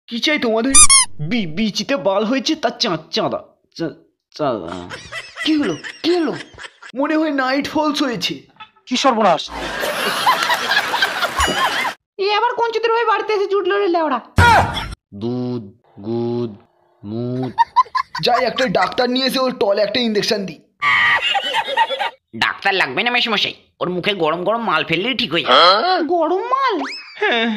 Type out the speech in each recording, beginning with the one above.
কি চাই তোমাদের? বিচিতে বাল হয়েছে তার চাঁদা। চাঁদা কি হলো? কি হলো? মনে হয় নাইট ফলস হয়েছে। কি সর্বনাশ! এই আবার কোন চিত্র হয়ে বাড়িতে এসে জুটলো রে লেওড়া। দুধ গুদ মুদ যাই একটা ডাক্তার নিয়ে এসে ওর টলে একটা ইঞ্জেকশন দিই। ডাক্তার লাগবে না মেশামশাই, ওর মুখে গরম গরম মাল ফেললেই ঠিক হয়ে যাবে। গরম মাল? হ্যাঁ,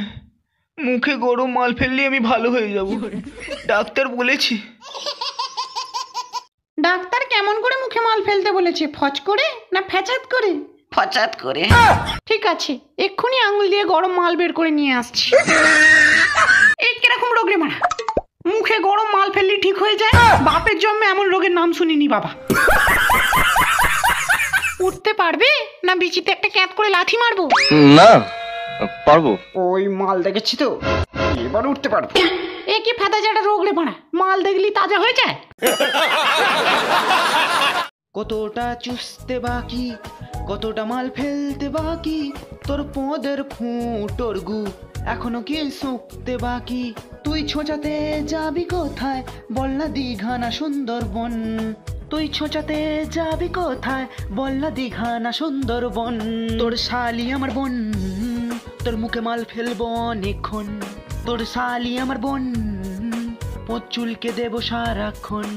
মুখে গরম মাল ফেললে আমি ভালো হয়ে যাব, ডাক্তার বলেছে। ডাক্তার কেমন করে মুখে মাল ফেলতে বলেছে? ফচ করে না ফ্যাচাত করে? ফচাত করে। ঠিক আছে, এক্ষুনি আঙুল দিয়ে গরম মাল বের করে নিয়ে আসছি। এই কিরকম রোগ রে মারা, মুখে গরম মাল ফেললে ঠিক হয়ে যায়? বাপের জন্মে এমন রোগের নাম শুনিনি বাবা। উঠতে পারবে না বিচিতে একটা ক্যাত করে লাথি মারবো? না, পারবো। ওই মাল দেখেছি তো, এবার উঠতে পারবো। এ কি ফেদা জাটা রোগ রে মারা, মাল দেখলি তাজা হয়ে যায়? কতটা চুষতে বাকি, কতটা মাল ফেলতে বাকি, তোর পোঁদের ফুটোর গু এখনো কি শুকতে বাকি। তুই ছোঁচাতে যাবি কোথায় বল না দীঘা না সুন্দরবন? তুই ছোঁচাতে যাবি কোথায় বল না দীঘা না সুন্দরবন? তোর শালি আমার বোন, তোর মুখে মাল ফেলবো অনেকক্ষণ। তোর শালি আমার বোন, পোঁত চুলকে দেবো সারাক্ষণ।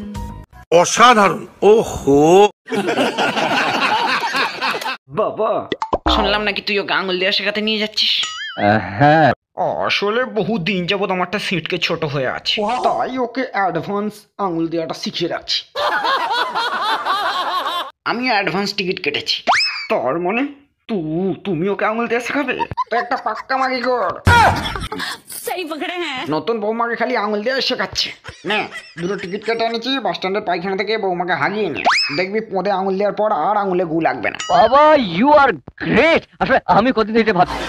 অসাধারণ! ওহো বাবা, শুনলাম নাকি তুই ওকে আঙুল দেওয়া শেখাতে নিয়ে যাচ্ছিস। হ্যাঁ, আসলে বহুদিন যাবত আমারটা সিটকে ছোট হয়ে আছে, তাই ওকে অ্যাডভান্স আঙুল দেওয়াটা শিখিয়ে রাখছি। আমি অ্যাডভান্স টিকিট কেটেছি। তার মানে তুমি ওকে আঙুল দেওয়া শেখাবে? তো একটা পাক্কা মাগি কর। নতুন বৌমাকে খালি আঙুল দেওয়া শেখাচ্ছে। নে, দুটো টিকিট কেটে এনেছি বাস স্ট্যান্ডের পায়খানা থেকে, বৌমাকে হাগিয়ে নিয়ে দেখবি পোঁদে আঙুল দেওয়ার পর আর আঙুলে গু লাগবে না। বাবা, ইউ আর গ্রেট! আসলে আমি কতদিন এটা ভাবছি।